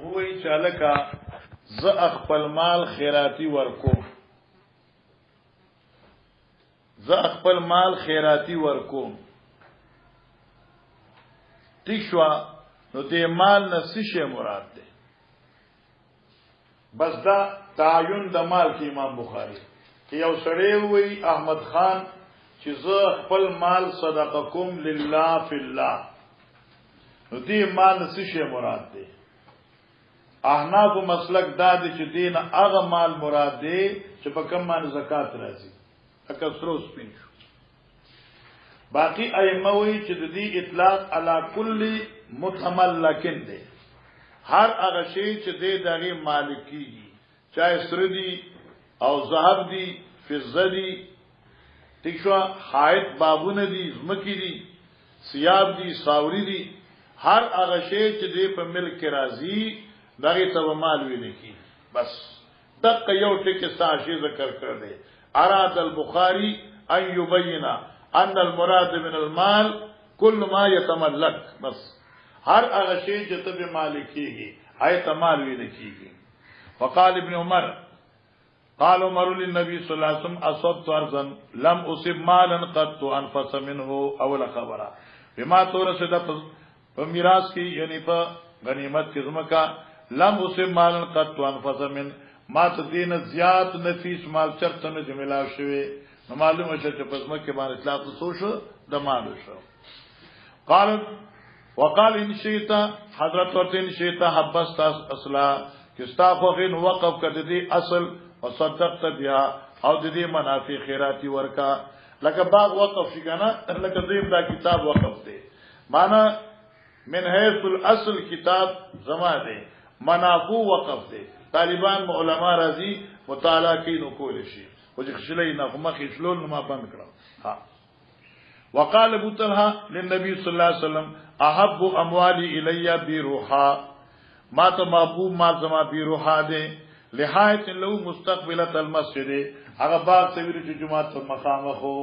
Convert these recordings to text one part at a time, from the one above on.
وای چالکا ز خپل مال خیراتی ورکوم تیشوا نو دې مال نسشه مراد ده بس دا تعین د مال کې امام بخاری کې یو سړی وی احمد خان چې ز خپل مال صدقه کوم لله فی الله نو دې مال نسشه مراد ده احناف مسلک دا دي چې دین هغه مال مراد دی چې په کوم باندې زکات راځي اکثرو سپین شو باقی ائمه وی چې د دې اطلاق علی کل متملکن دی هر هغه شی چې د دغه مالکی چاہے سردی او ذهب دی فضه دی تکشوا حائط بابونه دی زمکی دی سیاب دی ساوری دی هر هغه شی چې د په ملک راځي دغه ته مال ویني کی بس دغه یو ټکی ساشي ذکر کړ دې اراد البخاری ان يبين ان المراد من المال كل ما يتملك بس هر هغه شی چې ته به مالکیږي آیت مال ویني کیږي وقال ابن عمر قال عمر للنبي صلى الله عليه وسلم اصبت ارضا لم اصب مالا قط انفس منه اول خبره بما تورث په میراث کې یعنی په غنیمت کې زمکا لم اصب مالا قط انفس من ما تدین زیات نفیس مال چرته نه جملا شوی نو معلومه چې په زمکه باندې اطلاق وسو د مال شو قال وقال ان شئت حضرت ورته ان شئت حبست اصلا کستا خو غن وقف کړه دې اصل وصدقت بها او دې منافع خیراتی ورکا لکه باغ وقف شي کنه لکه دې دا کتاب وقف دی معنا من حيث الاصل کتاب زما دی منافع وقف دی طالبان علماء راضي مطالعه کوي نو کول شي او چې خشلې نه کومه خشلول ما بند کړو ها وقال ابو طلحه للنبي صلى الله عليه وسلم احب اموالي الي بروحا ما ته محبوب ما زما بروحا ده لحایت له مستقبله المسجد هغه باغ ته ویل چې جمعه ته مخامخو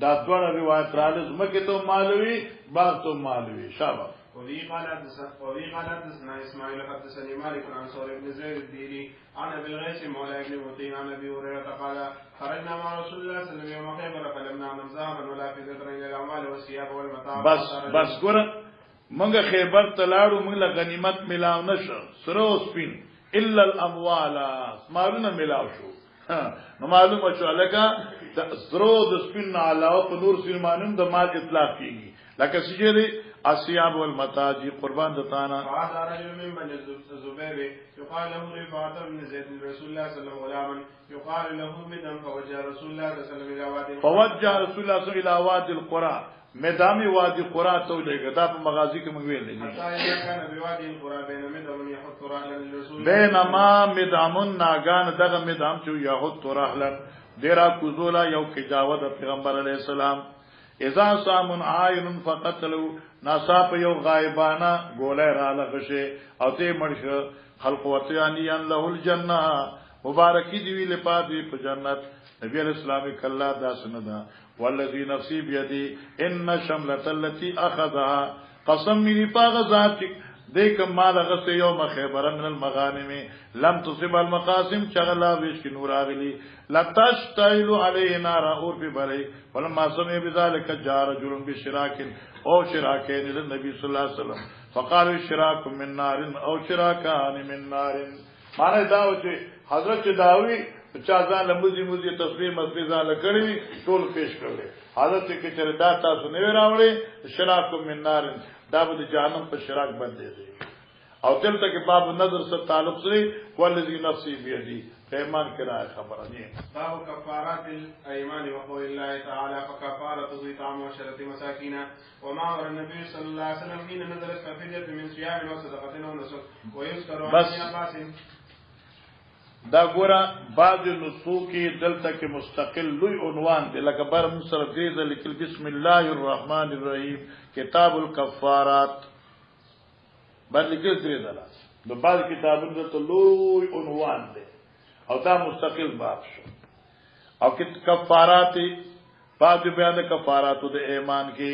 دا دوه روایت رااله زمکه ته مالوي باغ ته مالوي شابه وفي قال حدثنا اسماعيل حدثني مالك عن ثور بن زيد الديلي عن ابي الغيث مولى ابن مطيع عن ابي هريره قال خرجنا مع رسول الله صلى الله عليه وسلم يوم خيبر فلم نعلم ذهبا ولا فضة الى الاموال والثياب والمتاع بس ګور منګه خیبر تلاړو موږ له غنیمت ملاو نشو سره سپین الا الاموال مالونه ملاو شو نو معلومه شو لکه سرو د سپین علاوه په نور سلمانم د مال اطلاق کیږي لکه سجری اسیاب والمتاع قربان دتانا قال رجل من بني الزبير يقال له رفاعة بن زيد رسول الله صلى الله عليه وسلم يقال له مدام فوجه رسول الله صلى الله عليه وسلم الى وادي الى وادي القرى میدان وادي قرى ته لګا دا په مغازی کې موږ ویل دي بینما مدامن ناگان دغه مدام چې یحط رحلن ډیرا کوزولا یو کجاوه د پیغمبر علی السلام اذا سامن عین فقتلوا ناصاب یو غایبانا ګولای را لغشه او ته مرشه خلق وتیانی ان له الجنه مبارکی دی ویل پاتې په جنت نبی علیہ السلام کلا داسندا والذی نفسی بیدی ان شملة التي اخذها قسم می پاغ ذات دیک مال غس یوم خیبر من المغانم لم تصب المقاسم شغلا ویش کی نور اغلی لتشتعل علیه نار اور فی بری ولما سمع بذلك جاء رجل بشراك او شراكين للنبي صلى الله عليه وسلم فقال شراك من نار او شراكان من نار معنی دا و چې حضرت داوی چا ځان لموزي موزي تصویر مسبي ځان لکړي ټول پیش کړل حضرت کې چې دا تاسو نه راوړي شراك من نار دا به جهنم په شراک باندې دی او دلته کې باب نظر سره تعلق سره ولذي نفسي بيدي پیمان کرا خبره نه باب کفارات الايمان وقول الله تعالى فكفارته اطعام 10 مساکین وما امر النبي صلى الله عليه وسلم حين نزلت ففدية من صيام وصدقه ونسك ويذكر عن عباس دا ګوره بعض نسخو کې دلته کې مستقل لوی عنوان دی لکه بر مصر دې لیکل بسم الله الرحمن الرحیم کتاب الکفارات بل لیکل درې دلا د بعض کتابونو ته لوی عنوان دی او دا مستقل باب شو او کفارات بعض بیان کفارات د ایمان کې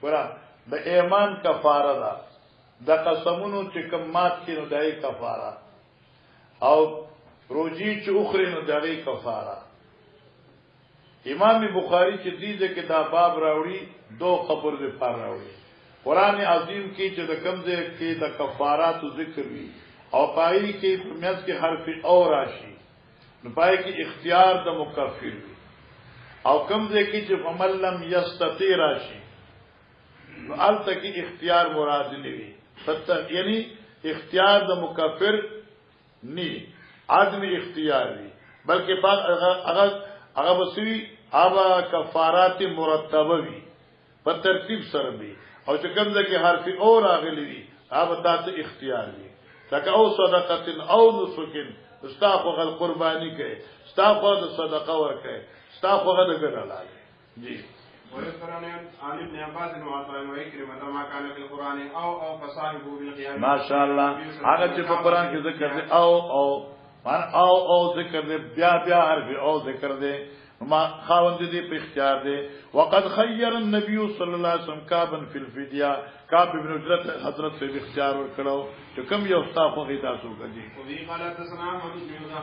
ګوره د ایمان کفاره ده د قسمونو چې کم مات کینو دای کفاره او روجی چې اخرى نو دای کفاره امام بخاری چې دیده کې دا باب راوړي دو خبر د پار راوړي قران عظیم کې چې د کمزه کې د کفارات ذکر وی او پای کې پمیز کې حرف او راشي نو پای کې اختیار د مکفر وی او کمزه کې چې فمن لم یستطیع راشي نو الته کې اختیار مراد نه وی یعنی اختیار د مکفر نی عدم اختیار وی بلکې هغه بسوی ابا کفارات مرتبه وی په ترتیب سره وی او چې کوم ځکه حرف او راغلی وی ابا تاسو اختیار وی لکه او صدقه او نسکن استاخو غل قربانی کوي استاخو د صدقه ور کوي استاخو غل ګرځاله جی ويذكرون عن ابن عباس وعطاء وإكرمة ما كان في القرآن أو فصاحبه بالقيام ما شاء الله هغه چې په قرآن کې ذکر دی او مان او ذکر دی بیا حرف او ذکر دی ما خاوند دې په اختیار دی وقد خير النبي صلى الله عليه وسلم كعبا في الفديه كعب ابن عجرة حضرت سے اختیار ورکړو چې کوم یو استاد خو غیدا سو کوي وفي قال حدثنا محمد بن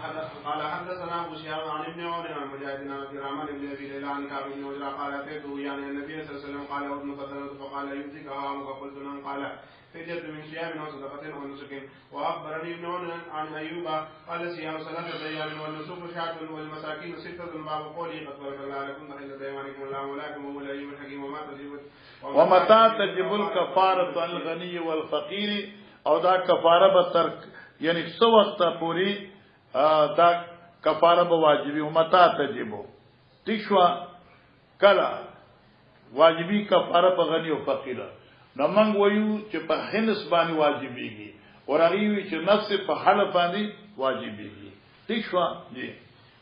قال حدثنا ابو شهاب عن ابن عمر عن مجاهد بن الرحمن بن ابي ليلى عن كعب بن عجرة قال اتيته يعني النبي صلى الله عليه وسلم قال ابن قتادة فقال يمسك هام فقلت له قال فدية من صيام وصدقة ونسك واخبرني ابن عمر عن ايوب قال صيام 3 ايام والنسك شهر والمساكين 6 باب قولي قد بارك الله لكم فإن ديوانكم الله مولاكم وهو العليم الحكيم ومتى تجب الكفاره عن الغني والفقير او دا کفاره به تر یعنی څو وخت پوری دا کفاره به واجبی ومتى تجب تشوا کلا واجبی کفاره په غنی او فقیر نو موږ وایو چې په هنس باندې واجبېږي او راوي چې نفس په حل باندې واجبېږي تشوا جی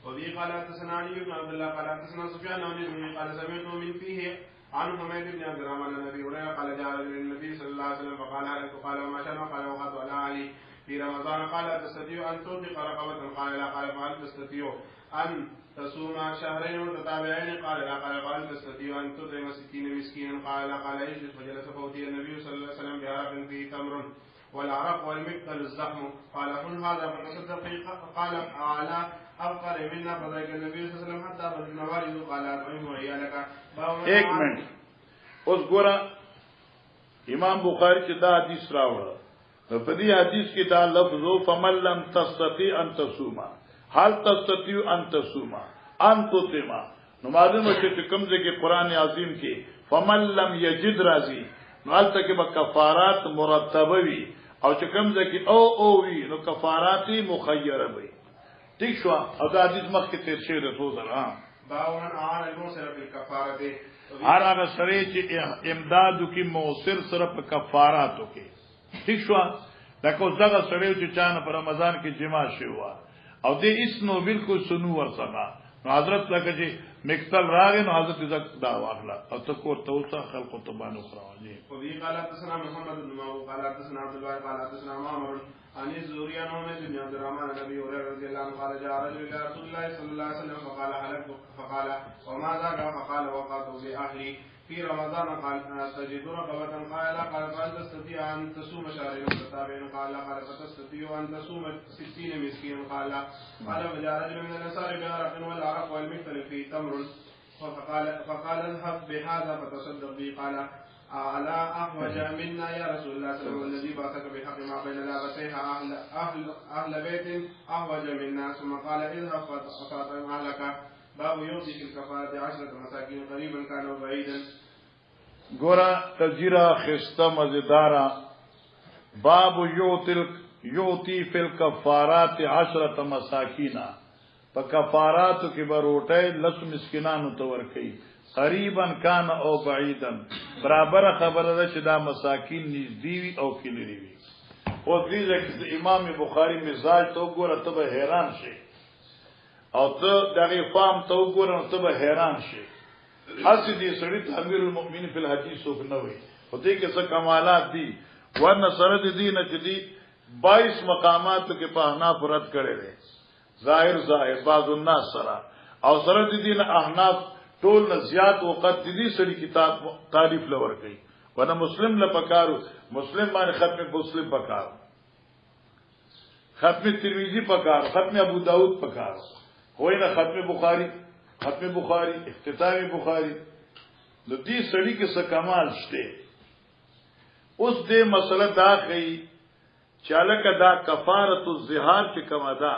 وبي قال حدثنا علي بن عبد الله قال حدثنا سفيان عن ابن قال سمعت من فيه عن حميد بن عبد الرحمن عن ابي هريره قال جاء النبي صلى الله عليه وسلم فقال هل قال وما شاء قال وقد على علي في رمضان قال تستطيع ان توثق رقبه قال لا قال فهل تستطيع ان تصوم شهرين متتابعين قال لا قال فهل تستطيع ان تطعم 60 مسكينا قال لا قال اجلس فجلس فوتي النبي صلى الله عليه وسلم بعرق فيه تمر والعرق والمقتل الزحم قال كن هذا فتصدق قال على افقر منا فذاك النبي صلى الله عليه وسلم حتى بدنا والد قال اطعمه عيالك ایک منٹ اوس ګوره امام بخاری چې دا حدیث راوړل په دې حدیث کې دا لفظ فمن لم تستطيع ان تصوم هل تستطيع ان تصوم ان تطعم نو معلومه چې کوم ځای کې قران عظیم کې فمن لم یجد راضی نو البته کې به کفارات مرتبه وي او چې کوم ځای کې او وي نو کفارات مخیره وي ٹھیک شو او دا حدیث مخکې تیر شوی د توزر باون اعان الموسر بالکفاره هر هغه سره چې امدادو کې موثر سره په کفاراتو کې ٹھیک شو دا کو ځکه سره چې چانه په رمضان کې جما شي وا او دې اسنو بالکل سنو ورسره نو حضرت لکه چې مکتل راغی نو حضرت زک دا واخلا او تکور توسه خلق تبانو خراجي وبي قال حدثنا محمد بن معاويه قال حدثنا عبد الله قال حدثنا معمر عن الزهري عن محمد بن عبد الرحمن عن ابي هريره رضي الله عنه قال جاء رجل الى رسول الله صلى الله عليه وسلم فقال هلكت فقال وما ذاك فقال وقعت باهلي في رمضان قال تجد رقبة قال لا قال فهل تستطيع ان تصوم شهرين متتابعين قال لا قال فتستطيع ان تصوم 60 مسكين قال لا قال فجاء رجل من الانصار بعرق والعرق والمثل فيه تمر فقال اذهب بهذا فتصدق به قال ألا أحوج منا يا رسول الله صلى الله عليه وسلم الذي بعثك بحق ما بين لابتيها أهل بيت أحوج منا ثم قال اذهب فأطعم أهلك باب يعطي في الكفارة 10 مساكين قريبا كانوا بعيدا ګورا تجرا خسته مزیدارا باب یوتی فی الکفارات 10 مساکین په کفاراتو کې بروټه 10 مسکینانو ته ورکي قریبا کان او بعیدا برابر خبره ده چې دا مساکین نږدې وي او کلیری وي او دې ځکه امام بخاری مزاج ته ګوره ته به حیران شي او ته دغه فهم ته ګوره ته به حیران شي حسی دې سړی امیر المؤمنین فی الحدیث او نوې او دې کې څه کمالات دي ورنه سره دې نه چې دي 22 مقامات کې په احناف رد کړي دي ظاهر بعض الناس سره او سره دې نه احناف ټول نه زیات وخت دې سړي کتاب تعریف لور کوي ونه مسلم لپکارو مسلم باندې ختم مسلم پکارو ختم ترمذی پکارو ختم ابو داود پکارو وای نه ختم بخاری اختتام بخاری د دې سړي کې څه کمال شته اوس دې مسله دا کوي چالک دا کفاره الظهار چې کومه ده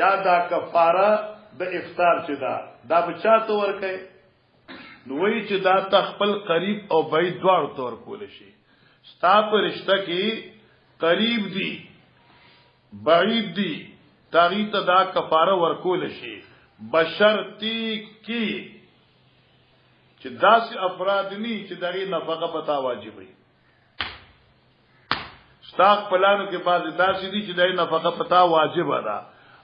یا دا کفاره د افطار چې دا بچا ته ورکه نو وی چې دا تخپل قریب او بعید دواړو تور کول شي ستا په رشتہ کې قریب دي بعید دي تاغي ته دا کفاره ورکول شي بشرطی کی چې داسې افراد ني چې دغه نفقه پتا واجب وي ستاق پلانو کې بعد داسې دي چې دغه نفقه پتا واجب ده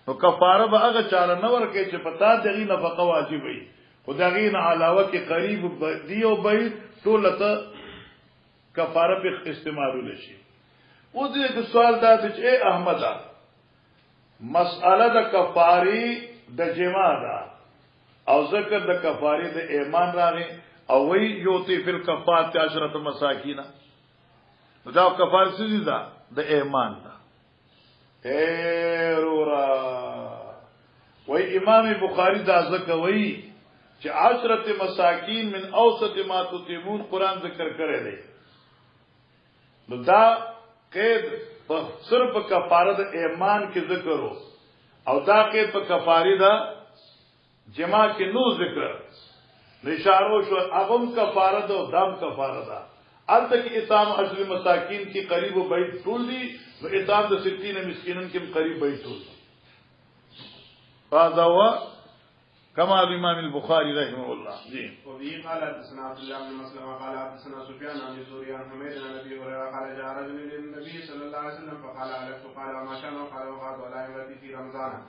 نو کفاره به هغه چاله نه ورکې چې پتا دغه نفقه واجب وي خدای نه علاوه کې قریب دی او بعید ټول ته کفاره په استعمال لشي او دې سوال دا چې اے احمد مسأله د کفاری د جما ده او ذکر د کفاری د ایمان راغی او وی یوتی فی الکفات 10 مساکین دا کفاره څه ده د ایمان ده اے رورا وی امام بخاری دا ذکر وی چې 10 مساکین من اوسط ما تطعمون قران ذکر کړی دی نو دا قید په صرف کفاره د ایمان کې ذکر او دا قید په کفاره دا جما کې نو ذکر اشاره شو اغم کفاره ده او دم کفاره ده البته کې اطعام 10 مساکین کې قریب و بعید ټول دي او اطعام د 60 مسکینن کې قریب بعید ټول فاذا هو كما الامام البخاري رحمه الله جی وفي قال حدثنا عبد الله بن مسلم قال حدثنا سفيان عن الزهري عن حميد عن ابي هريره قال جاء رجل للنبي صلى الله عليه وسلم فقال علقت قال وما شأنه قال وقعت على امرتي في رمضان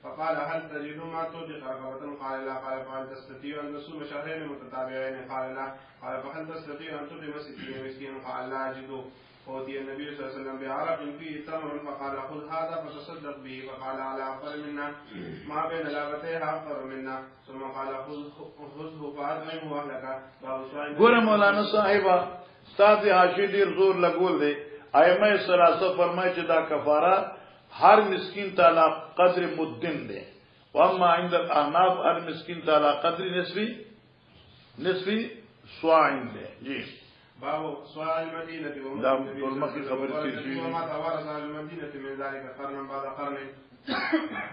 فقال هل تجد ما تطلق رقبة قال لا قال فهل تستطيع ان تصوم شهرين متتابعين قال لا قال فهل تستطيع ان تطعم 60 مسكينا قال لا اجد فأتي النبي صلى الله عليه وسلم بعرق فيه تمر فقال خذ هذا فتصدق به فقال على أفضل منا ما بين لابتيها أفضل منا ثم قال خذه فأطعمه أهلك ګوره مولانا صاحبہ استاد حاشی ډیر زور لګول دی ائمه ثلاثه فرمایي چې دا کفاره هر مسکین تعالی قدر مدن دی واما عند الاحناف هر مسکین تعالی قدر نصفی صاعین دی جی باب سؤال المدينة وما توارث على المدينة من ذلك قرنا بعد قرن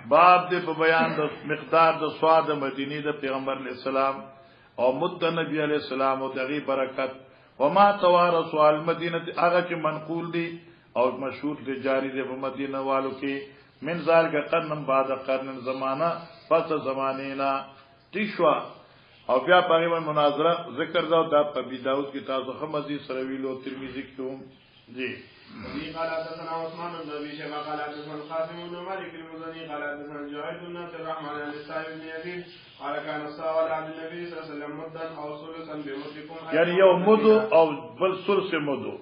باب دې په بیان د مقدار د سواد مدینی د پیغمبر علیہ السلام او مد نبی علیہ السلام او دغه برکت وما توارث على المدینه هغه چې منقول دي او مشهور دي جاری دي په مدینه والو کې من ذلك قرن بعد قرن زمانہ پس زمانینا تشوا او بیا پاره باندې مناظره ذکر دا په ابي داود کې تاسو هم حدیث سره ویلو ترمذی کې هم جی ابي قال حدثنا عثمان بن ابي شيبه قال حدثنا القاسم بن مالك المزني قال حدثنا جعيد بن الرحمن عن السائب بن يزيد قال كان الساوى عن النبي صلى الله عليه وسلم مدا او ثلثا بمدكم یعنی یو مدو او بل ثلث مدو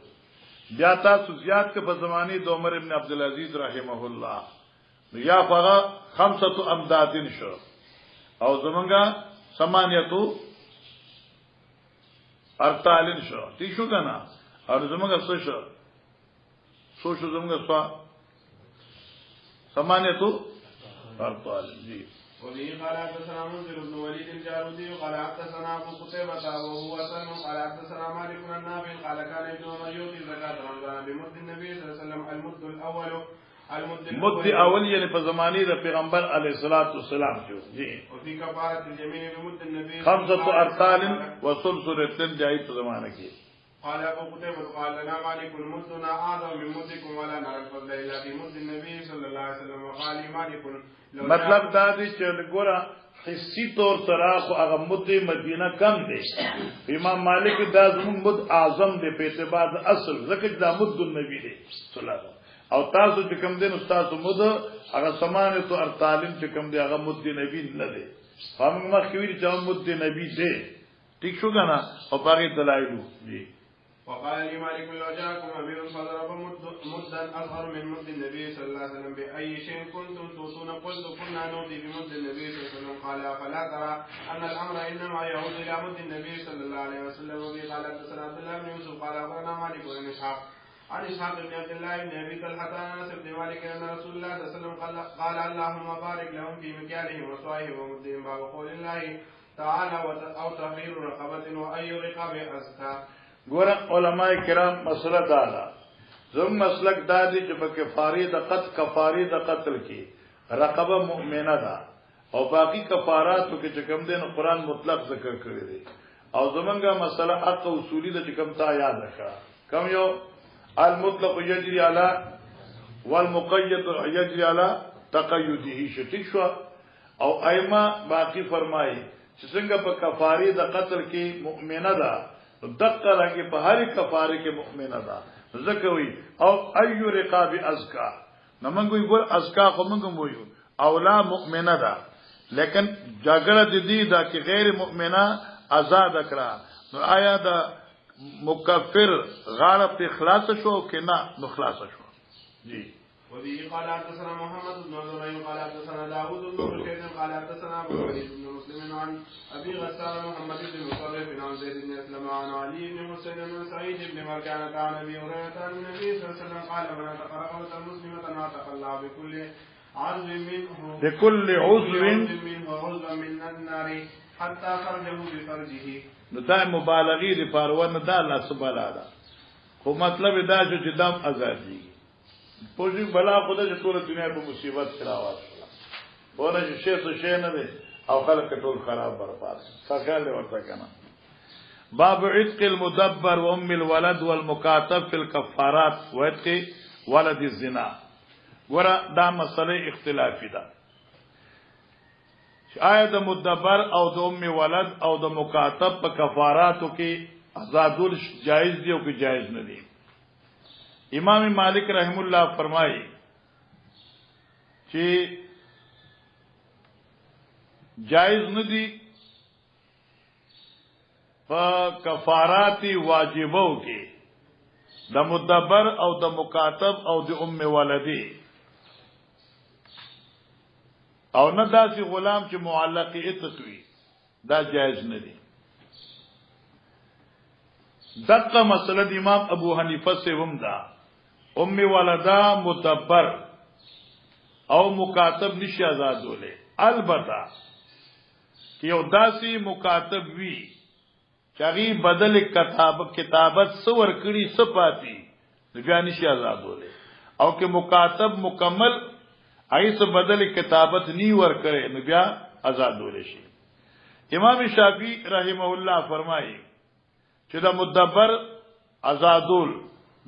بیا تاسو زیات کې په زمانه د عمر ابن عبد العزيز رحمه الله یا فغا 5 امدادین شو او زمونږه سمانیتو ارتالین شو تی شو کنا اور زمانگا سو شو زمانگا سوا سمانیتو ارتالین جی وبه قال حدثنا منذر بن وليد الجارودي قال حدثنا ابو قتيبة وهو سلم قال حدثنا مالك بن النافع قال كان ابن عمر يؤتي زكاة رمضان بمد النبي صلى الله عليه وسلم المد الاول مد اول یعنی په زمانه د پیغمبر علیه الصلاۃ والسلام جو جی وفي كفاره اليمين بمد النبي 5 ارطال وثلث رتل جاي په زمانه کې قال ابو قتيبة قال لنا مالك مدنا اعظم من مدكم ولا نرى الفضل الا في مد النبي صلى الله عليه وسلم وقال مالك مطلب دا دی چې ګوره حسی طور سره خو هغه مد مدینه کم دی امام مالک دا زموږ مد اعظم دی په اعتبار د اصل ځکه دا مد النبی دی صلی الله علیه او تاسو چې کوم دین تاسو مد هغه سمانه تو ارتالین چې کوم دی هغه مد نبی نه دی هم مخویر چې مد نبی دی ٹھیک شو کنه او باقي دلایل دي وقال لي مالك لو جاءكم امير فضرب مدا اصغر من مد النبي صلى الله عليه وسلم باي شيء كنتم توصون قلت كنا نؤتي بمد النبي صلى الله عليه وسلم قال فلا ترى ان الامر انما يعود الى مد النبي صلى الله عليه وسلم. وفي قال حدثنا عبد الله بن يوسف قال اخبرنا مالك بن اسحاق عن اسحاق بن عبد الله بن ابي طلحه عن انس بن مالك ان رسول الله صلى الله عليه وسلم قال اللهم بارك لهم في مكيالهم وصواهم ومدهم. باب قول الله تعالى او تحرير رقبه واي رقاب ازكى. ګوره علماء کرام مسله دا ده زم مسلک دا دي چې په کفاره د قتل کې رقبه مؤمنه ده او باقی کفاراتو کې چې کوم دین قرآن مطلق ذکر کړی دی او زمونږه مسله حق اصولی د چې کوم تا یاد راکړه کوم یو المطلق یجری علی والمقید یجری علی تقیده شتیک شو او ائمه باقی فرمایي چې څنګه په کفاره د قتل کې مؤمنه ده دقه رنگی په هر کفاره کې مؤمنه ده زکوي او ايو رقاب ازکا نمنګوي ګور ازکا کومنګم ويو اولا مؤمنه ده لیکن جګړه د دې دا کې غیر مؤمنه آزاد کړه نو آیا دا مکفر غاړه په اخلاص شو کې نه نو خلاص شو جی. وبه قال حدثنا محمد بن زهير قال حدثنا داوود بن بشير قال حدثنا ابو وليد بن مسلم عن ابي غسان محمد بن مصرف عن زيد بن اسلم عن علي بن حسين بن سعيد بن مركانة عن ابي هريره عن النبي صلى الله عليه وسلم قال من تقرب المسلمة اعتق الله بكل عضو منه عضوا من النار حتى خرجه بفرجه. دا مبالغه دی فارونه دا الله سبحانه ده خو مطلب دا چې دم ازادي پوجي بلا خدای چې ټول دنیا په مصیبت کراوات ونه چې شی نه دی او خلک ټول خراب برباد څنګه ورته کنه. باب عتق المدبر وام الولد والمكاتب في الكفارات وعتق ولد الزنا. ورا دا مسله اختلافي ده آیا د مدبر او د ام ولد او د مکاتب په کفاراتو کې آزادول جایز دی او کې جایز نه دی. امام مالک رحم الله فرمایي چې جایز نه دی په کفارات واجبو کې د مدبر او د مکاتب او د ام ولدی او نه داسې غلام چې معلق اتسوي دا جایز نه دي. دغه مسله د امام ابو حنیفه سے هم دا ام ولدا مدبر او مکاتب نشي آزادوله البته یو داسې مکاتب وی چاغي بدل کتابت سور کړي صفاتی بیا نشي آزادوله او که مکاتب مکمل ایس بدل کتابت نی ور کرے نو بیا آزاد ولې شي. امام شافعی رحمه الله فرمایي چې دا مدبر آزادول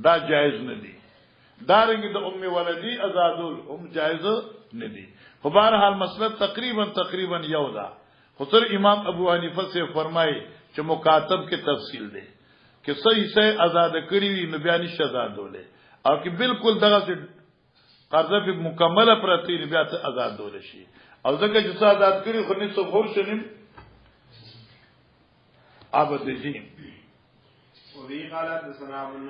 دا جایز نه دي دارنګ د ام ولدی آزادول هم جایز نه دي. خو بهر حال مسله تقریبا یو ده خو تر امام ابو حنیفه سے فرمایي چې مکاتب کې تفصیل ده چې صحیح سے آزاد کړی وي نو بیا نشي آزادوله او چې بالکل دغه قرضه به مکمله پرتی بیا ته آزاد دول شي او ځکه چې آزاد کړي خو نه څو خور شنیم عبد جیم. وبه قال حدثنا ابن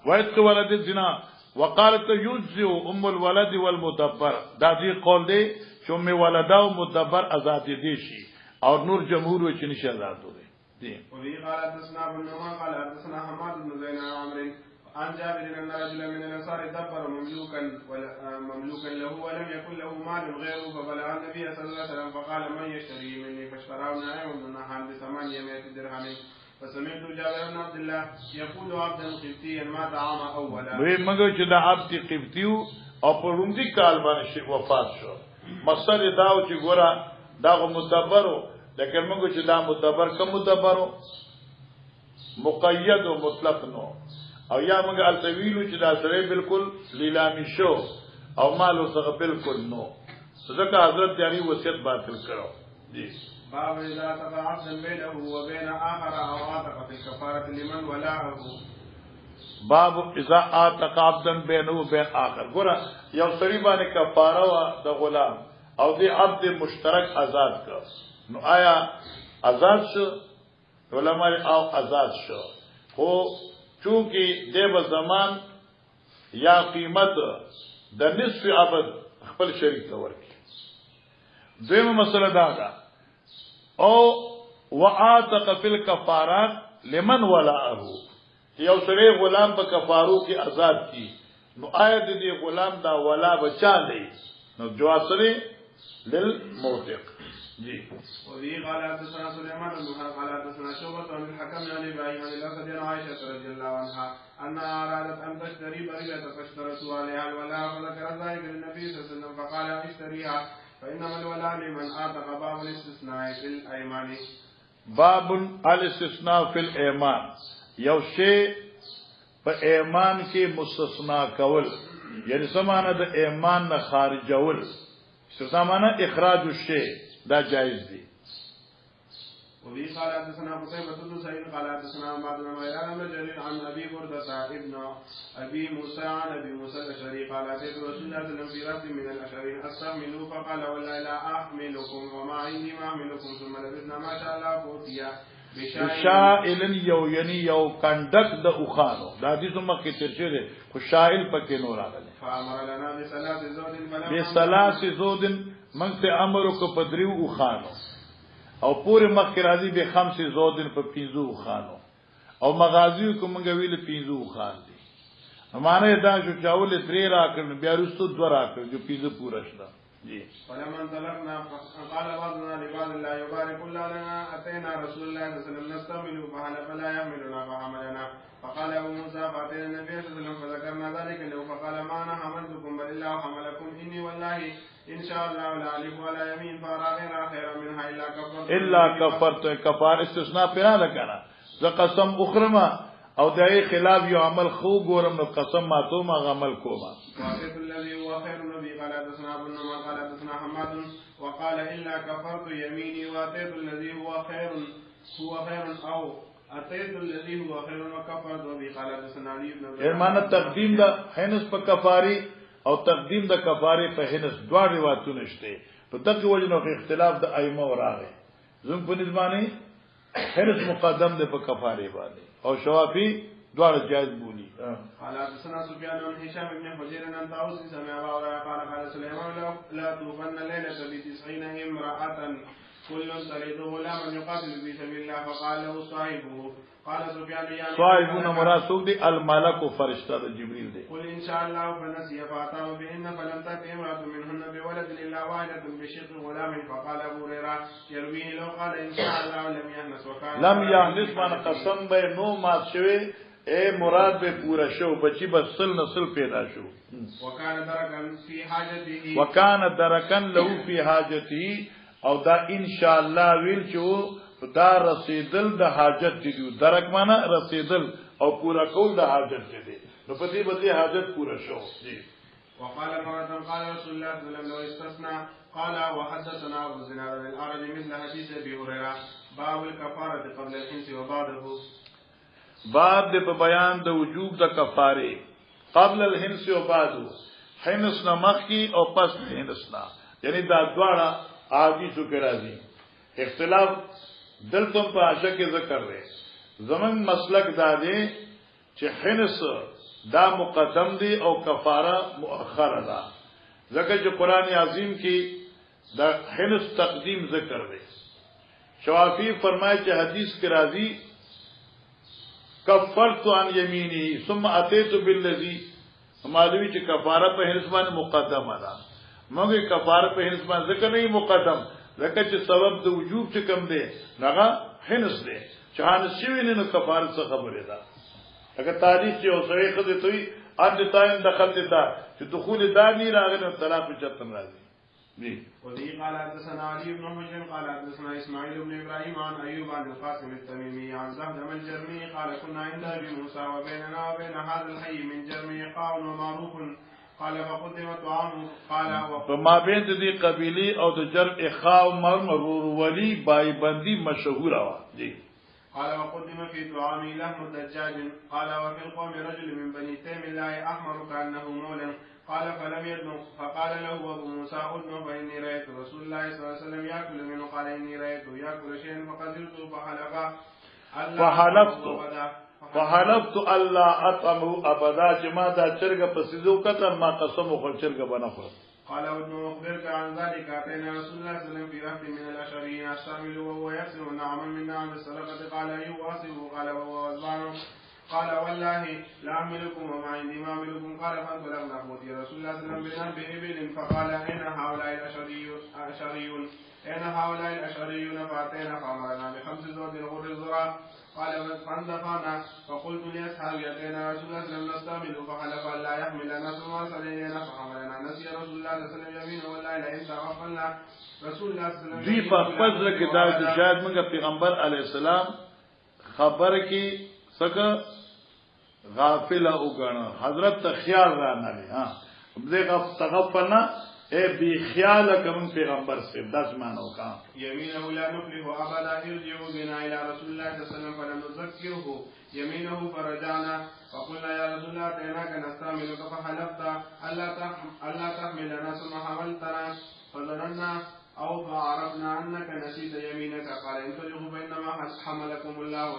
وعتق ولد الزنا وقالت يجزئ ام الولد والمدبر دا دې قول دی چې ام ولد او مدبر آزاد دي شي او نور جمهور و چې نشي آزاد دي. وبه قال حدثنا ابن نعمان قال حدثنا حماد بن زيد عن عمرو عن جابر ان رجلا من الانصار دبر مملوكا له ولم يكن له مال غيره فبلغ النبي صلى الله عليه وسلم فقال من يشتري مني فاشتراه نعيم بن نحال ب800 درهم فسمعت جابر بن عبد الله يقول عبدا قبطيا ما دعم اولا. وی مګو چې دا عبد قبطیو او په رومدي کال باندې وفات شو. مسله داو چې ګوره دا مدبرو لکه مګو چې دا مدبر کوم مدبرو مقید او مطلق نو او یا موږ التویلو چې دا سره بالکل لیلامی شو او مالو څخه بالکل نو ځکه حضرت یعنی وصیت باطل کړو. جی. باب اذا تبع عبدا بينه وبين اخر او عتق في الكفاره لمن ولاءه. باب اذا عتق عبدا بينه وبين اخر. ګوره یو سړي باندې کفاره وا د غلام او د عبد مشترک آزاد کړ نو آیا آزاد شو علماء او آزاد شو خو چونکه دیو زمان یا قیمت د نصف عبد خپل شریک ته ورکړي. دویمه مسله دا ده او وعاتق فی الکفارات لمن ولاه، یو سره غلام په کفارو کې آزاد کی نو آیت دې غلام دا ولا بچا دی نو جواب سره للموثق. جی وفي قال حدثنا سليمان بن حرب قال حدثنا شعبة عن الحكم عن ابراهيم عن الاسد عن عائشة رضي الله عنها انها ارادت ان تشتري بريدة فاشترت عليها الولاء فذكر ذلك للنبي صلى الله عليه وسلم فقال اشتريها فانما الولاء لمن اعتق. باب الاستثناء في الايمان. باب الاستثناء فی الایمان، یو شی په ایمان کې مستثنا کول، یعنی سمانه د ایمان نه خارجول، سمانه اخراج الشی دا جائز دی. وفي قال حدثنا قتيبة بن سعيد قال حدثنا عبد بن غيلان بن جرير عن ابي بردة ابن ابي موسى عن ابي موسى الاشعري قال اتيت رسول الله صلى الله عليه وسلم في رهط من الاشعرين استحملوا فقال والله لا احملكم وما عندي ما احملكم ثم لبثنا ما شاء الله فوتيا شائل یو یعنی یو کندک د اوخانو دا دې زما کې ترچه ده خو شائل پکې نور راغله. فامر لنا بثلاث زود بثلاث زود من ته امر کو پدریو اوخانو او پورې مخ کې راځي به خمس زود په 15 اوخانو او مغازیو کو منګ ویل 15 اوخان دي. امانه دا جو چاول درې راکړ بیا رستو 2 راکړ جو 15 پورا شله. جی فلما انطلقنا قال بعضنا لبعض الله يبارك الله لنا اتينا رسول الله صلى الله عليه وسلم نستعمل فحلف لا يحملنا فحملنا فقال ابو موسى فاتينا النبي صلى الله عليه وسلم فذكرنا ذلك له فقال ما انا حملتكم بل الله حملكم اني والله ان شاء الله لا الف ولا يمين فارا غير خير منها الا كفرت كفار استثناء پیرا لکنا ز قسم اخرما او دای خلاف یو عمل خو ګورم نو قسم ماتو ما عمل کوما. واتيت الذي هو خير النبي قال حدثنا ابن نعمان قال حدثنا حماد وقال الا كفرت يميني واتيت الذي هو خير او اتيت الذي هو خير وكفرت به قال حدثنا علي بن ارمانه تقدیم د حنس په کفاری او تقدیم د کفاری په حنس دوه روایتونه شته په دغه وجنو کې اختلاف د ائمه وراغه زم په نظمانه حنس مقدم ده په کفاره باندې او شوافی دوار جائز بولی. قال حدثنا سفيان بن هشام بن حجير عن طاووس سمع ابا هريره قال سليمان لا توفن ليله ب90 امراه كل تريد غلاما يقاتل في سبيل الله فقال له صاحبه قال سفيان يعني صاحبون مراسوق دي الملك فرشتہ جبريل دي. قل ان شاء الله فنسي فاتاه بهن فلم تأت امرأة منهن بولد الا واحدة بشق غلام فقال ابو هريره يرويه لو قال ان شاء الله لم يحنس وكان لم يحنس من قسم به نو مات شوی اے مراد به پورا شو بچی بسل نسل پیدا شو. وكان دركا في حاجته وكان دركا له في حاجته او دا ان شاء الله ویل چو دا رسیدل د حاجت دی درک معنا رسیدل او پورا کول د حاجت دی نو په دې بدلی حاجت پورا شو. جی وقال مرة قال رسول الله صلى الله عليه وسلم استثنى قال وحدثنا ابو زناد الأعرج مثل حديث ابي هريره. باب الكفاره قبل الحنس وبعده. باب د بیان د وجوب د کفاره قبل الحنس و بعده، حنس نمخ کی او پس حنس نا، یعنی دا دواړه حدیثو کې راځي. اختلاف دلته په اشه کې ذکر دی. زمون مسلک دا دی چې حنس دا مقدم دی او کفاره مؤخره ده، ځکه چې قران عظیم کې دا حنس تقدیم ذکر دی. شوافی فرمایي چې حدیث کې راځي کفرت عن یمینی ثم اتیت بالذی، معلومی چې کفاره په حنس باندې مقدمه ده. موږ کفاره په حنس باندې ذکر نه مقدم، ځکه چې سبب د وجوب چې کم دی هغه حنس دی. چې حنس شوی نه نو کفاره څه خبره ده. اگر تاریخ چې اوسوي خدای توي ان تاین دخل دیتا چې دخول دار نه راغلی طلاق چتن راځي. وذي قال حدثنا علي بن حجر قال حدثنا اسماعيل بن ابراهيم عن ايوب عن القاسم التميمي عن زهد بن جرمي قال كنا عند ابي موسى وبيننا وبين هذا الحي من جرمي قاع ومعروف قال فقدم طعام قال فما بين دې قبيله او د جرم اخاو مرمرور ولي بای بندي مشهور وا دي. قال وقدم في طعامي لحم الدجاج قال وفي القوم رجل من بني تيم الله احمر كانه مولا قال فلم يدن فقال له ابو موسى ادن فاني رايت رسول الله صلى الله عليه وسلم ياكل منه قال اني رايت ياكل شيئا فقدرت فحلفت فحلفت الله اطعمه ابدا چې ما دا چرګ په سيزو کتر ما قسم وخل چرګ بنخور. قال ابن أخبرك عن ذلك أتينا رسول الله صلى الله عليه وسلم في رهط من الأشعريين الشامل وهو يقسم نعما من نعم السلفة قال يواصله قال وهو غضبان قال والله لا أحملكم وما عندي ما أحملكم قال فانطلقنا فأتي رسول الله صلى الله عليه وسلم بإبل فقال أين هؤلاء الأشعريون أين هؤلاء الأشعريون فأتينا فأمرنا بخمس زود غر الزرع قال فاندفعنا فقلت لأصحابي أتينا رسول الله صلى الله عليه وسلم نستعمل فحلف أن لا يحملنا ثم أرسل إلينا فحملنا نسي رسول الله صلى الله عليه وسلم يمينه والله لئن تغفلنا رسول الله صلى الله عليه وسلم دوی په خپل کې دا چې شاید موږ پیغمبر علی السلام خبر کې څنګه غافل او غاڼه حضرت ته خیال را نه لري ها دغه تغفلنا اے بی خیال کوم پیغمبر سے 10 مانو کا يمينه لا نفلح ابدا يرجع بنا الى رسول الله صلى الله عليه وسلم فلنذكره يمينه فرجعنا فقلنا يا رسول الله اتيناك نستعملك فحلفت الا تحملنا ثم حملتنا فظننا او فعرفنا انك نسيت يمينك قال انطلقوا فانما حملكم الله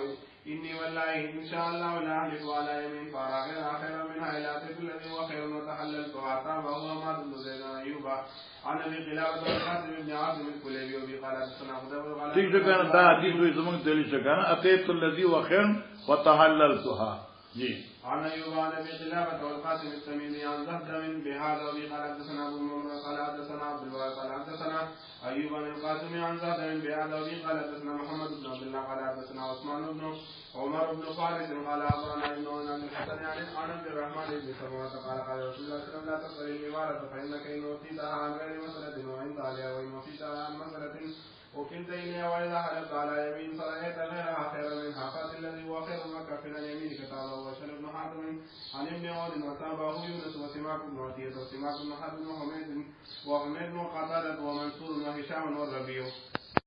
إني والله إن شاء الله لا أحلف على يمين فأرى خيرا منها إلى أتيت الذي هو خير وتحللتها تاب وهو ما ظن زيد أيوبا عن أبي قلابة القاسم بن عاصم الكليبي وبي قال حدثنا خدابة قال ٹھیک ہے دا حدیث وی زمون دلی شکانا أتيت الذي هو خير وتحللتها جی عن أيوب عن أبي قلابة والقاسم التميمي عن زهد بهذا وبي قال حدثنا أبو المنذر قال حدثنا عبد الوهاب قال حدثنا أيوب عن القاسم عن زهد بهذا وبي قال حدثنا محمد بن عبد الله قال حدثنا عثمان بن عمر بن فارس قال أخبرنا ابن عن الحسن عن عبد الرحمن بن سلمة قال قال رسول الله صلى الله عليه وسلم لا تقبل العبارة فإنك إن أوتيتها عن غير مسألة وإنت عليها وإن أوتيتها عن مسألة وكلت إليها وإذا حلفت على يمين فرأيت غيرها خيرا منها فات الذي هو خير مكة في اليمين كتابه وشل بن حاتم عن ابن عون وتابعه يونس وسماك بن عتية وسماك بن حاتم وحميد بن قتادة ومنصور وهشام والربيع